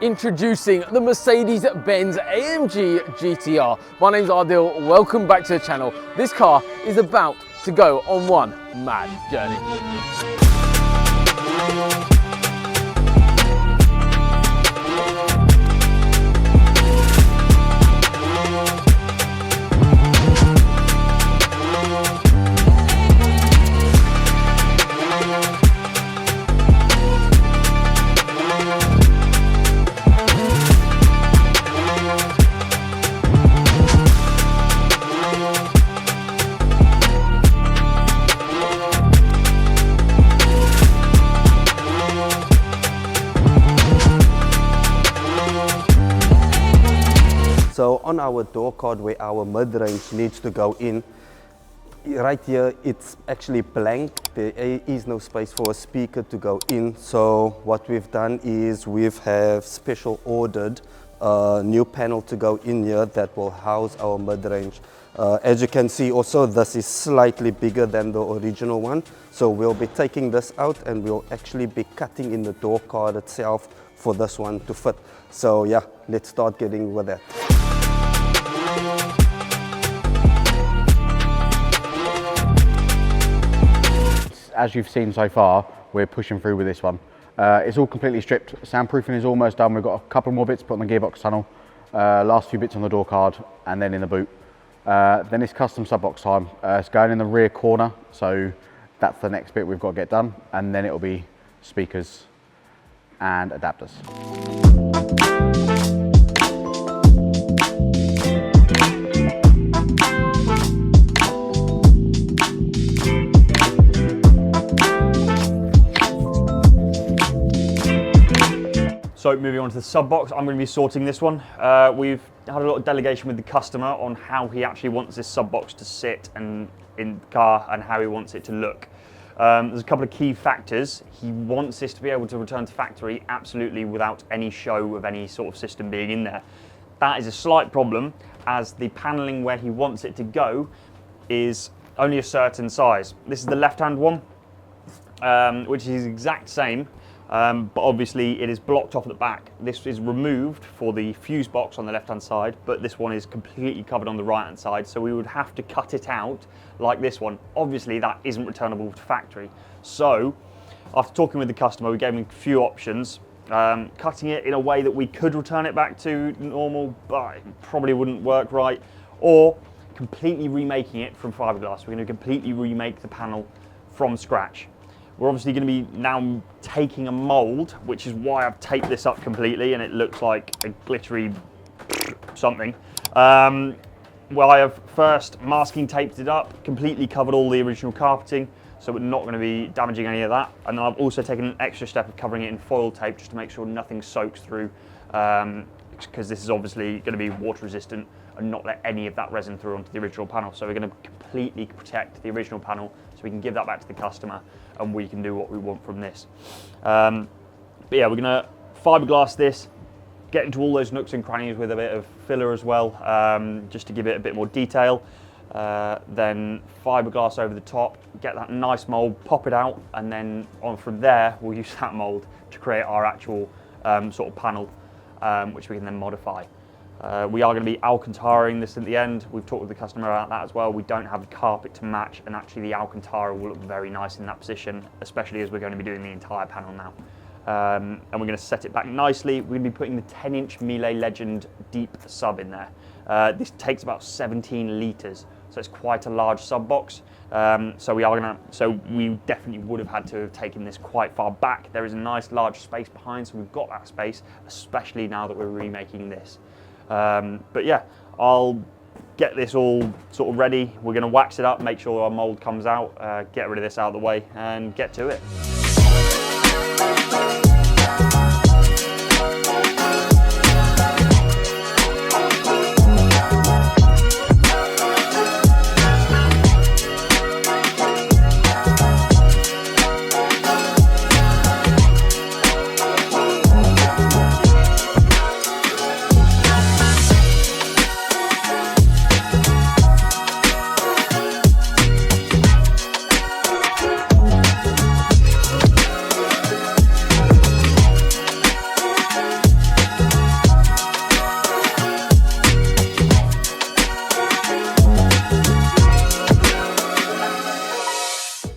Introducing the Mercedes AMG GTR. My name's Adil, welcome back to the channel. This car is about to go on one mad journey. So on our door card where our mid-range needs to go in, right here it's actually blank. There is no space for a speaker to go in. So what we've done is have special ordered a new panel to go in here that will house our mid-range. As you can see also, this is slightly bigger than the original one. So we'll be taking this out and we'll actually be cutting in the door card itself for this one to fit. So yeah, let's start getting with that. As you've seen so far, we're pushing through with this one. It's all completely stripped. Soundproofing is almost done. We've got a couple more bits to put on the gearbox tunnel, last few bits on the door card, and then in the boot. Then it's custom sub box time. It's going in the rear corner, so that's the next bit we've got to get done, and then it'll be speakers and adapters. So moving on to the sub box, I'm going to be sorting this one. We've had a lot of delegation with the customer on how he actually wants this sub box to sit and in the car and how he wants it to look. There's a couple of key factors. He wants this to be able to return to factory absolutely without any show of any sort of system being in there. That is a slight problem as the paneling where he wants it to go is only a certain size. This is the left-hand one, which is the exact same. But obviously it is blocked off at the back. This is removed for the fuse box on the left hand side, but this one is completely covered on the right hand side, so we would have to cut it out like this one. Obviously that isn't returnable to factory. So after talking with the customer, we gave him a few options. Cutting it in a way that we could return it back to normal, but it probably wouldn't work right, or completely remaking it from fiberglass. We're going to completely remake the panel from scratch. We're obviously going to be now taking a mold, which is why I've taped this up completely and it looks like a glittery something. Well, I have first masking taped it up, completely covered all the original carpeting, so we're not going to be damaging any of that. And then I've also taken an extra step of covering it in foil tape just to make sure nothing soaks through, because this is obviously going to be water resistant and not let any of that resin through onto the original panel. So we're going to completely protect the original panel so we can give that back to the customer and we can do what we want from this. But yeah, we're going to fiberglass this, get into all those nooks and crannies with a bit of filler as well, just to give it a bit more detail. Then fiberglass over the top, get that nice mold, pop it out, and then on from there we'll use that mold to create our actual sort of panel, which we can then modify. We are going to be Alcantaring this at the end. We've talked with the customer about that as well. We don't have the carpet to match, and actually the Alcantara will look very nice in that position, especially as we're going to be doing the entire panel now. And we're going to set it back nicely. We're going to be putting the 10-inch Miele Legend deep sub in there. This takes about 17 litres, so it's quite a large sub box. So we definitely would have had to have taken this quite far back. There is a nice large space behind, so we've got that space, especially now that we're remaking this. But yeah, I'll get this all sort of ready. We're going to wax it up, make sure our mold comes out, get rid of this out of the way and get to it.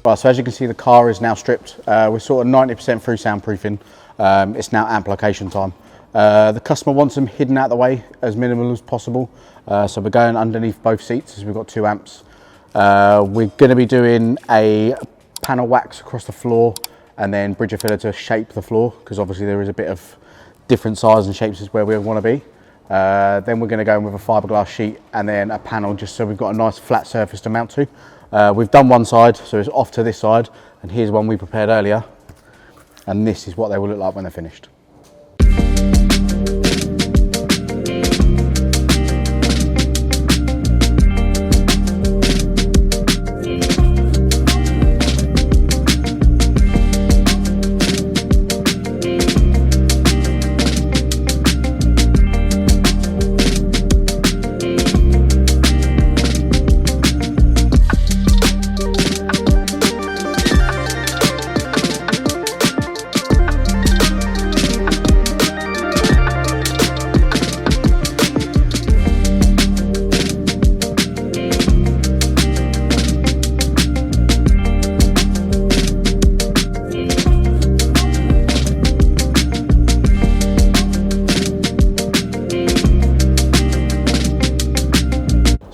Right, so as you can see, the car is now stripped. We're sort of 90% through soundproofing. It's now amplification time. The customer wants them hidden out the way as minimal as possible. So we're going underneath both seats as we've got 2 amps. We're going to be doing a panel wax across the floor and then bridge filler to shape the floor, because obviously there is a bit of different sizes and shapes is where we want to be. Then we're going to go in with a fiberglass sheet and then a panel, just so we've got a nice flat surface to mount to. We've done one side, so it's off to this side, and here's one we prepared earlier, and this is what they will look like when they're finished.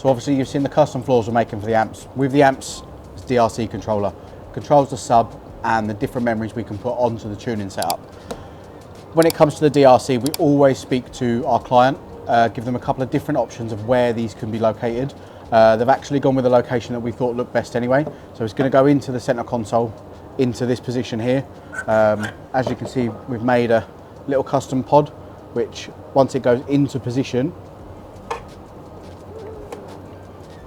So obviously you've seen the custom floors we're making for the amps. With the amps, it's DRC controller. Controls the sub and the different memories we can put onto the tuning setup. When it comes to the DRC, we always speak to our client, give them a couple of different options of where these can be located. They've actually gone with the location that we thought looked best anyway. So it's going to go into the center console, into this position here. As you can see, we've made a little custom pod, which once it goes into position,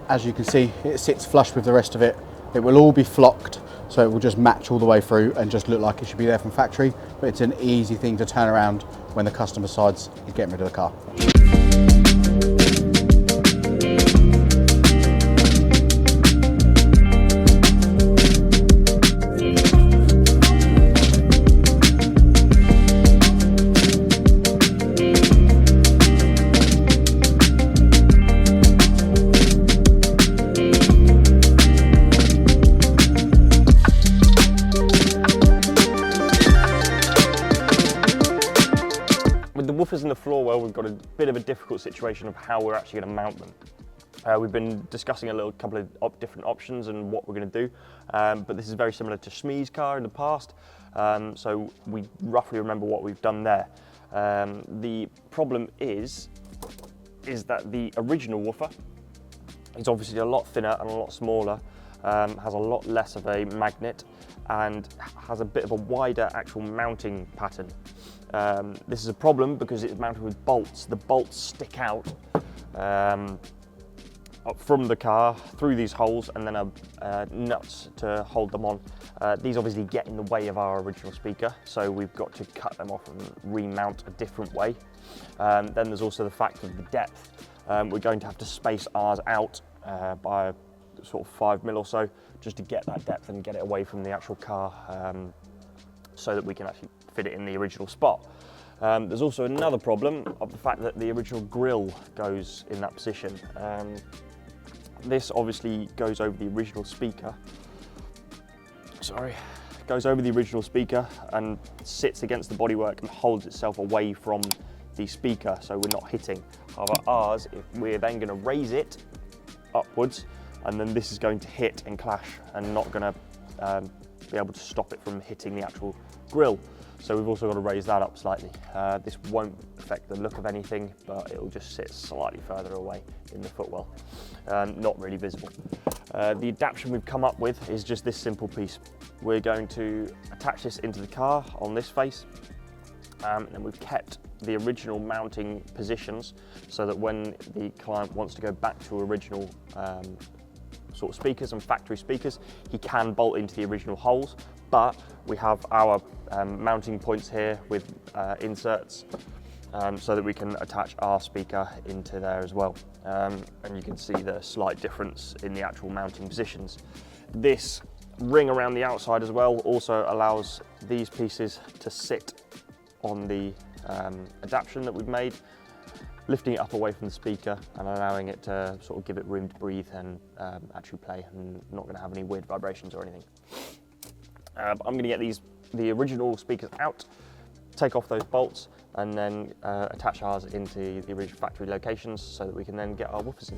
as you can see, it sits flush with the rest of it. It will all be flocked, so it will just match all the way through and just look like it should be there from factory, but it's an easy thing to turn around when the customer decides he's getting rid of the car. In the floor, well, we've got a bit of a difficult situation of how we're actually going to mount them. We've been discussing a couple of different options and what we're going to do, but this is very similar to Shmee's car in the past, so we roughly remember what we've done there. The problem is that the original woofer is obviously a lot thinner and a lot smaller, has a lot less of a magnet, and has a bit of a wider actual mounting pattern. This is a problem because it's mounted with bolts. The bolts stick out up from the car through these holes, and then nuts to hold them on. These obviously get in the way of our original speaker, so we've got to cut them off and remount a different way. Then there's also the fact of the depth. We're going to have to space ours out by sort of 5 mil or so, just to get that depth and get it away from the actual car, so that we can actually fit it in the original spot. There's also another problem of the fact that the original grille goes in that position. This obviously goes over the original speaker. Goes over the original speaker and sits against the bodywork and holds itself away from the speaker, so we're not hitting. However, ours, if we're then going to raise it upwards, and then this is going to hit and clash and not going to be able to stop it from hitting the actual grille. So we've also got to raise that up slightly. This won't affect the look of anything, but it'll just sit slightly further away in the footwell, not really visible. The adaptation we've come up with is just this simple piece. We're going to attach this into the car on this face, and then we've kept the original mounting positions so that when the client wants to go back to original sort of speakers and factory speakers, he can bolt into the original holes, but we have our mounting points here with inserts, so that we can attach our speaker into there as well. And you can see the slight difference in the actual mounting positions. This ring around the outside as well also allows these pieces to sit on the adaptation that we've made, lifting it up away from the speaker and allowing it to sort of give it room to breathe and actually play, and not going to have any weird vibrations or anything. I'm going to get the original speakers out, take off those bolts, and then attach ours into the original factory locations so that we can then get our woofers in.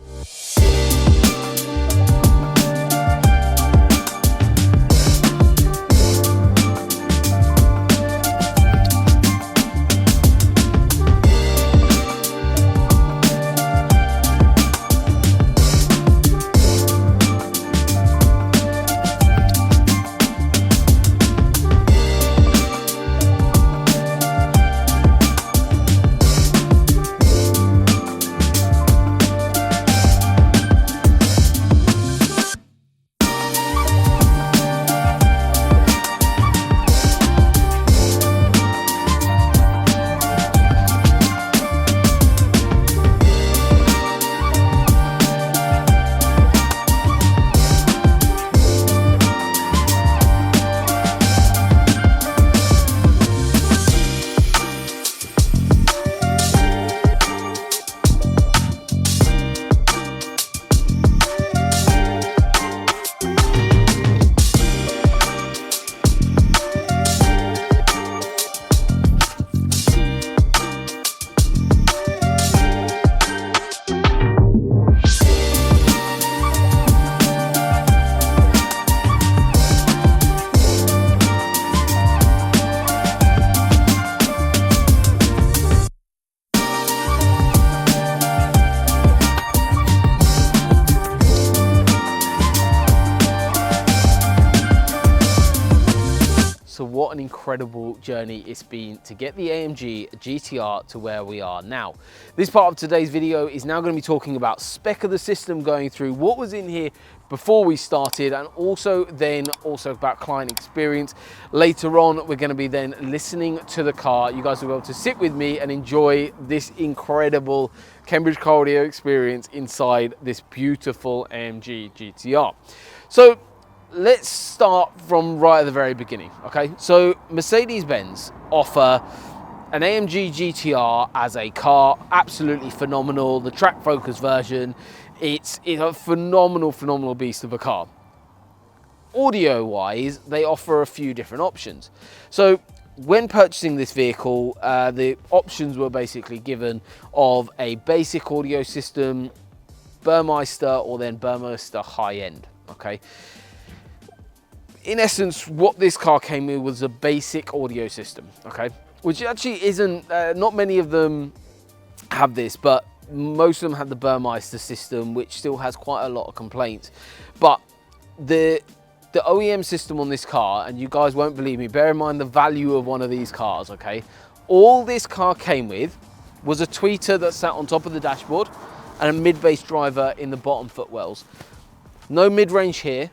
So what an incredible journey it's been to get the AMG GTR to where we are now. This part of today's video is now going to be talking about spec of the system, going through what was in here before we started, and also about client experience. Later on, we're going to be then listening to the car. You guys will be able to sit with me and enjoy this incredible Cambridge car audio experience inside this beautiful AMG GTR. So let's start from right at the very beginning, okay? So Mercedes-Benz offer an AMG GTR as a car, absolutely phenomenal. The track focus version, it's a phenomenal beast of a car. Audio-wise, they offer a few different options. So when purchasing this vehicle, the options were basically given of a basic audio system, Burmeister, or then Burmeister high-end, okay? In essence, what this car came with was a basic audio system, okay? Which actually isn't, not many of them have this, but most of them have the Burmeister system, which still has quite a lot of complaints. But the OEM system on this car, and you guys won't believe me, bear in mind the value of one of these cars, okay? All this car came with was a tweeter that sat on top of the dashboard and a mid-bass driver in the bottom footwells. No mid-range here,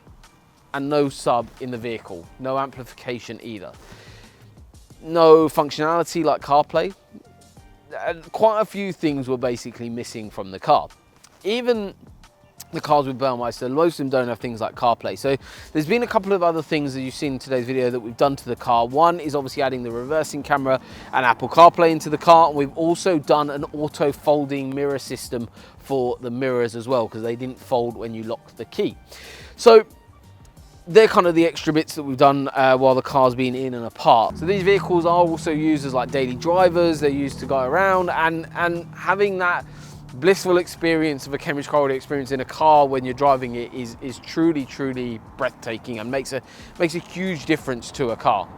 and no sub in the vehicle, no amplification either. No functionality like CarPlay. Quite a few things were basically missing from the car. Even the cars with Burmeister, most of them don't have things like CarPlay. So there's been a couple of other things that you've seen in today's video that we've done to the car. One is obviously adding the reversing camera and Apple CarPlay into the car. And we've also done an auto folding mirror system for the mirrors as well, because they didn't fold when you locked the key. So they're kind of the extra bits that we've done while the car's been in and apart. So these vehicles are also used as like daily drivers. They're used to go around, and having that blissful experience of a Cambridge car audio experience in a car when you're driving it is truly breathtaking, and makes a huge difference to a car.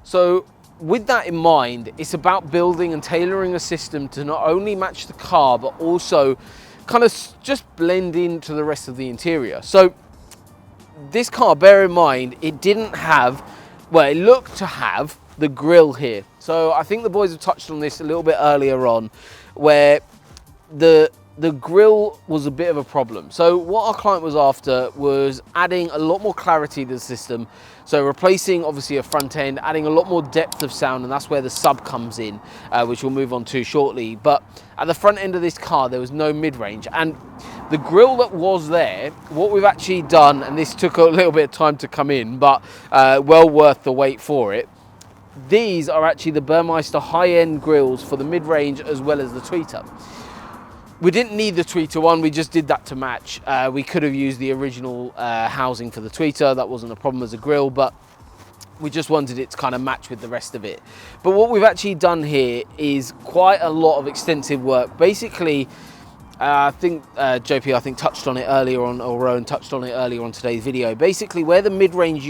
So with that in mind, it's about building and tailoring a system to not only match the car, but also kind of just blend into the rest of the interior. So this car, bear in mind, it didn't have, well, it looked to have the grille here. So I think the boys have touched on this a little bit earlier on, where the grille was a bit of a problem. So what our client was after was adding a lot more clarity to the system. So replacing obviously a front end, adding a lot more depth of sound, and that's where the sub comes in, which we'll move on to shortly. But at the front end of this car, there was no mid-range. And the grille that was there, what we've actually done, and this took a little bit of time to come in, but well worth the wait for it, these are actually the Burmeister high-end grills for the mid-range as well as the tweeter. We didn't need the tweeter one, we just did that to match. We could have used the original housing for the tweeter, that wasn't a problem as a grill, but we just wanted it to kind of match with the rest of it. But what we've actually done here is quite a lot of extensive work. Basically, I think JP touched on it earlier on, or Rowan touched on it earlier on today's video. Basically, where the mid-range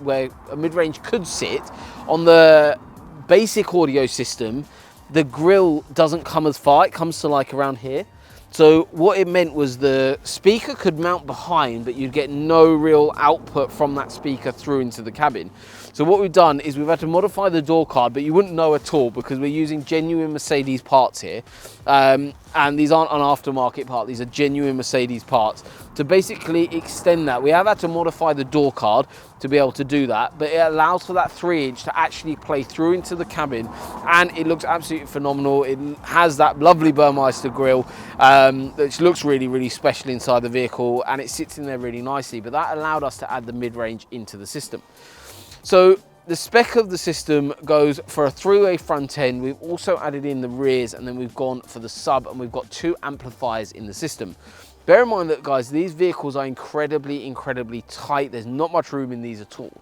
where a mid-range could sit on the basic audio system, the grill doesn't come as far. It comes to like around here. So what it meant was the speaker could mount behind, but you'd get no real output from that speaker through into the cabin. So what we've done is we've had to modify the door card, but you wouldn't know at all because we're using genuine Mercedes parts here. And these aren't an aftermarket part, these are genuine Mercedes parts. To basically extend that, we have had to modify the door card to be able to do that, but it allows for that 3-inch to actually play through into the cabin, and it looks absolutely phenomenal. It has that lovely Burmeister grille, which looks really, really special inside the vehicle, and it sits in there really nicely, but that allowed us to add the mid-range into the system. So the spec of the system goes for a 3-way front end. We've also added in the rears, and then we've gone for the sub, and we've got 2 amplifiers in the system. Bear in mind that, guys, these vehicles are incredibly, incredibly tight. There's not much room in these at all.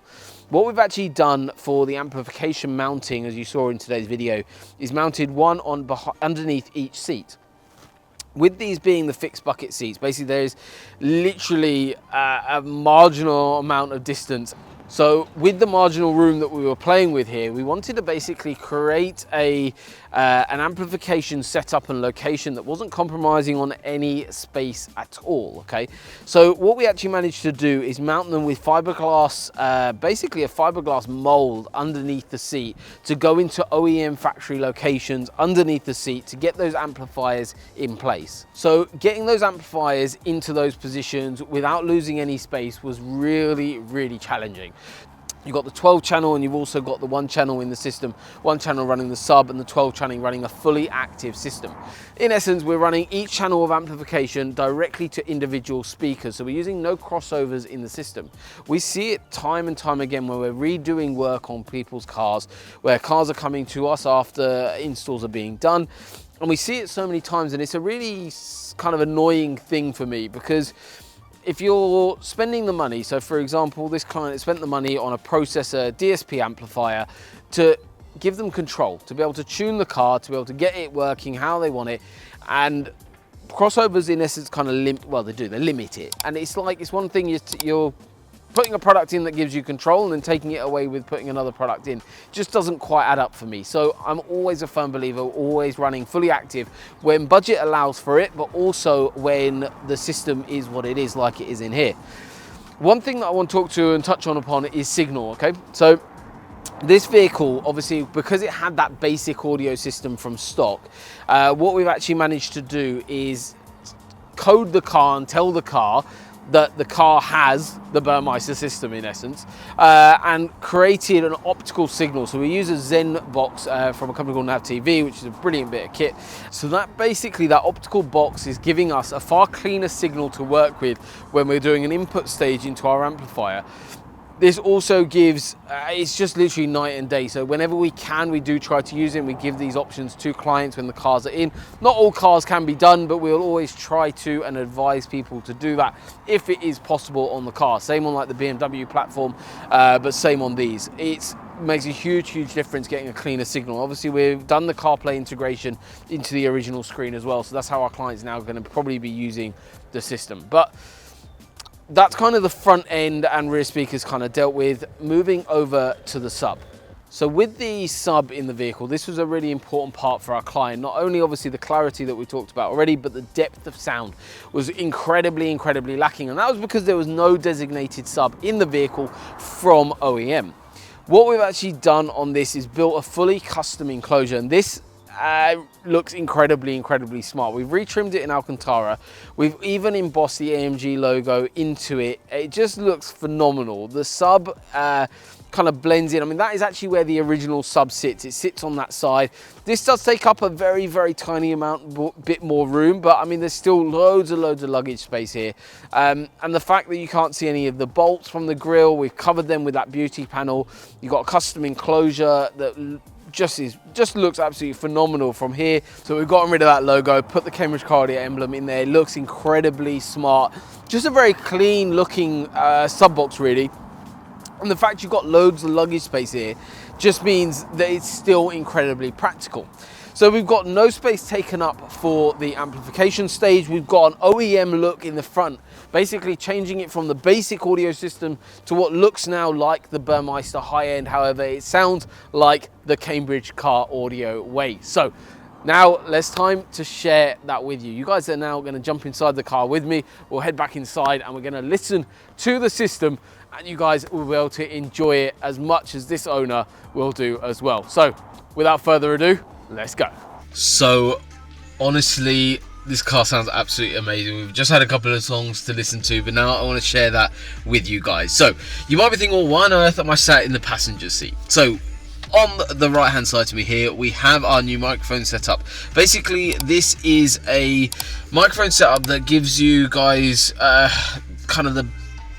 What we've actually done for the amplification mounting, as you saw in today's video, is mounted one on underneath each seat. With these being the fixed bucket seats, basically there's literally a marginal amount of distance. So with the marginal room that we were playing with here, we wanted to basically create an amplification setup and location that wasn't compromising on any space at all, okay? So what we actually managed to do is mount them with fiberglass, basically a fiberglass mold underneath the seat to go into OEM factory locations underneath the seat to get those amplifiers in place. So getting those amplifiers into those positions without losing any space was really, really challenging. You've got the 12 channel and you've also got the 1 channel in the system, 1 channel running the sub and the 12 channel running a fully active system. In essence, we're running each channel of amplification directly to individual speakers. So we're using no crossovers in the system. We see it time and time again when we're redoing work on people's cars, where cars are coming to us after installs are being done. And we see it so many times, and it's a really kind of annoying thing for me, because if you're spending the money, so for example, this client has spent the money on a processor DSP amplifier to give them control, to be able to tune the car, to be able to get it working how they want it, and crossovers in essence kind of they limit it. And it's like, it's one thing you're putting a product in that gives you control and then taking it away with putting another product in. Just doesn't quite add up for me. So I'm always a firm believer, always running fully active when budget allows for it, but also when the system is what it is, like it is in here. One thing that I want to talk to and touch on upon is signal, okay? So this vehicle, obviously, because it had that basic audio system from stock, what we've actually managed to do is code the car and tell the car that the car has the Burmeister system in essence, and created an optical signal. So we use a Zen box from a company called Nav TV, which is a brilliant bit of kit. So that basically, that optical box is giving us a far cleaner signal to work with when we're doing an input stage into our amplifier. This also gives, it's just literally night and day. So whenever we can, we do try to use it. We give these options to clients when the cars are in. Not all cars can be done, but we'll always try to and advise people to do that if it is possible on the car. Same on like the BMW platform, but same on these. It makes a huge, huge difference getting a cleaner signal. Obviously, we've done the CarPlay integration into the original screen as well. So that's how our clients now are going to probably be using the system. But that's kind of the front end and rear speakers kind of dealt with. Moving over to the sub. So with the sub in the vehicle, this was a really important part for our client. Not only obviously the clarity that we talked about already, but the depth of sound was incredibly, incredibly lacking. And that was because there was no designated sub in the vehicle from OEM. What we've actually done on this is built a fully custom enclosure, and this looks incredibly, incredibly smart. We've retrimmed it in Alcantara. We've even embossed the AMG logo into it. It just looks phenomenal. The sub kind of blends in. I mean, that is actually where the original sub sits. It sits on that side. This does take up a very, very tiny bit more room, but I mean, there's still loads of luggage space here. And the fact that you can't see any of the bolts from the grille, we've covered them with that beauty panel. You've got a custom enclosure that just looks absolutely phenomenal from here. So we've gotten rid of that logo, put the Cambridge Car Audio emblem in there. It looks incredibly smart. Just a very clean looking sub box, really. And the fact you've got loads of luggage space here just means that it's still incredibly practical. So we've got no space taken up for the amplification stage. We've got an OEM look in the front, basically changing it from the basic audio system to what looks now like the Burmeister high-end. However, it sounds like the Cambridge Car Audio way. So now it's time to share that with you. You guys are now going to jump inside the car with me. We'll head back inside and we're going to listen to the system, and you guys will be able to enjoy it as much as this owner will do as well. So without further ado, let's go. So honestly, this car sounds absolutely amazing. We've just had a couple of songs to listen to, but now I want to share that with you guys. So you might be thinking, well, why on earth am I sat in the passenger seat? So on the right hand side to me here, we have our new microphone setup. Basically, this is a microphone setup that gives you guys kind of the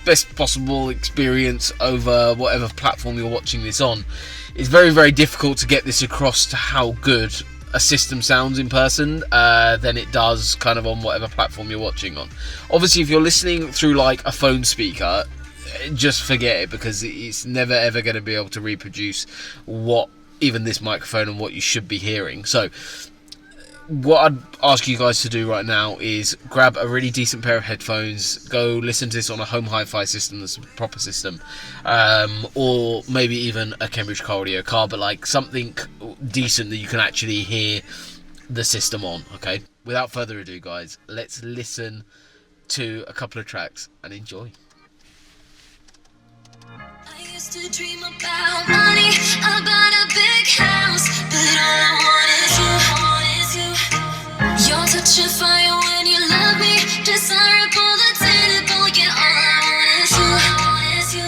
best possible experience over whatever platform you're watching this on. It's very, very difficult to get this across to how good a system sounds in person than it does kind of on whatever platform you're watching on. Obviously, if you're listening through like a phone speaker, just forget it, because it's never ever going to be able to reproduce what even this microphone and what you should be hearing. So what I'd ask you guys to do right now is grab a really decent pair of headphones, go listen to this on a home hi-fi system that's a proper system, or maybe even a Cambridge Car Audio car, but like something decent that you can actually hear the system on. Okay, without further ado guys, let's listen to a couple of tracks and enjoy. I used to dream about money, about a big house, but all I want is you. Your touch of fire when you love me, desirable, attainable, yeah, all I want is you.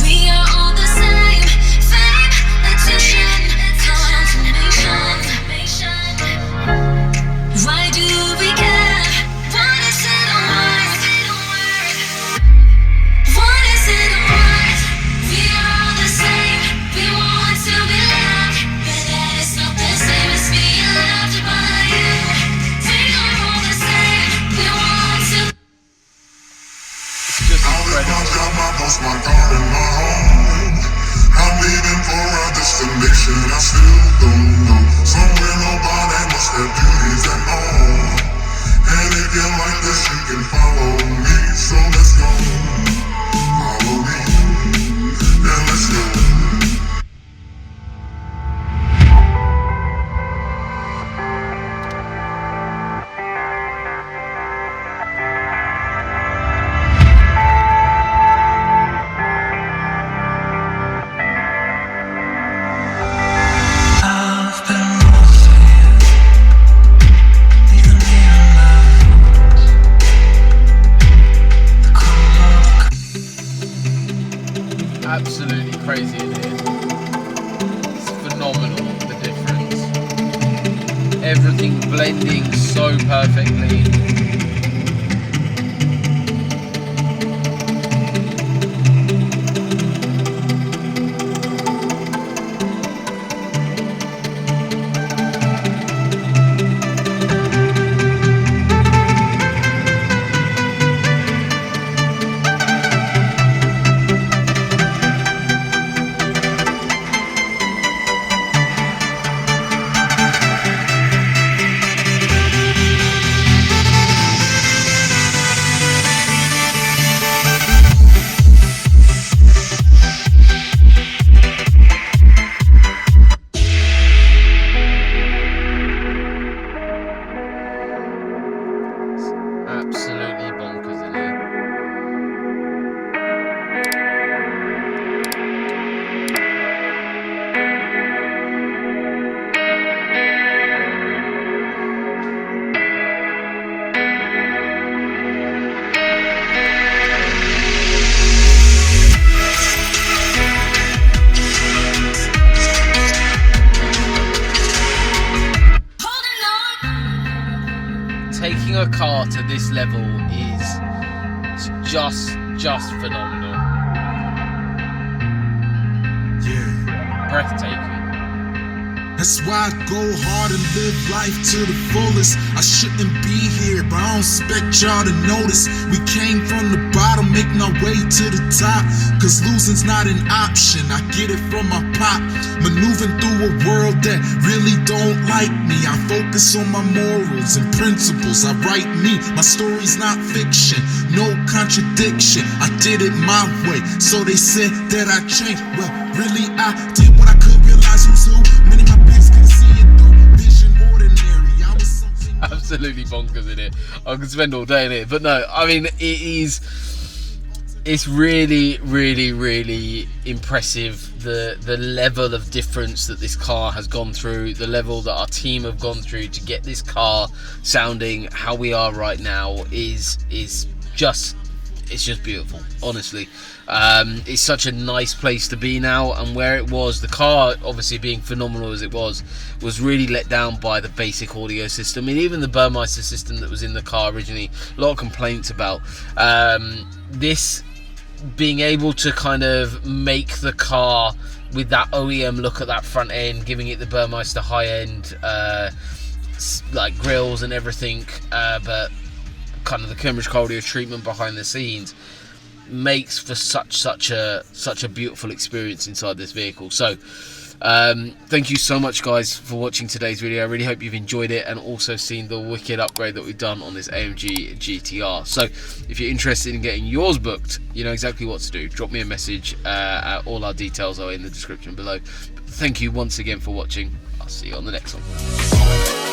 We are all the same, fame, attention, confirmation. Why do we care? What is it worth? What is it worth? We are all the same, we want to be loved, but that is not the same as being loved by you. We are all the same, we want to. Just incredible. My car and my home. I'm leaving for a destination I still don't know. Somewhere nobody must have duties at all. And if you like this, you can follow me. So let's go. Follow me. And let's go. Absolutely crazy in here. It's phenomenal, the difference. Everything blending so perfectly. taking a car to this level is just phenomenal. Yeah. Breathtaking. That's why I go hard and live life to the fullest. I shouldn't be here, but I don't expect y'all to notice. We came from the bottom, making our way to the top. Cause losing's not an option, I get it from my pop. Maneuvering through a world that really don't like me. I focus on my morals and principles. I write me, my story's not fiction, no contradiction. I did it my way, so they said that I changed. Well, really I did what I could, realize who's who. Many of my peers couldn't see it though, vision ordinary. I was something Absolutely bonkers in it. I could spend all day in it, but no, I mean it's really impressive, the level of difference that this car has gone through, the level that our team have gone through to get this car sounding how we are right now is just beautiful, honestly. It's such a nice place to be now, and where it was, the car obviously being phenomenal as it was really let down by the basic audio system. I mean, even the Burmeister system that was in the car originally, a lot of complaints about. This being able to kind of make the car with that OEM look at that front end, giving it the Burmeister high end like grills and everything, but kind of the Cambridge audio treatment behind the scenes makes for such a beautiful experience inside this vehicle. So thank you so much, guys, for watching today's video. I really hope you've enjoyed it and also seen the wicked upgrade that we've done on this AMG GTR. So if you're interested in getting yours booked, you know exactly what to do. Drop me a message. All our details are in the description below. Thank you once again for watching. I'll see you on the next one.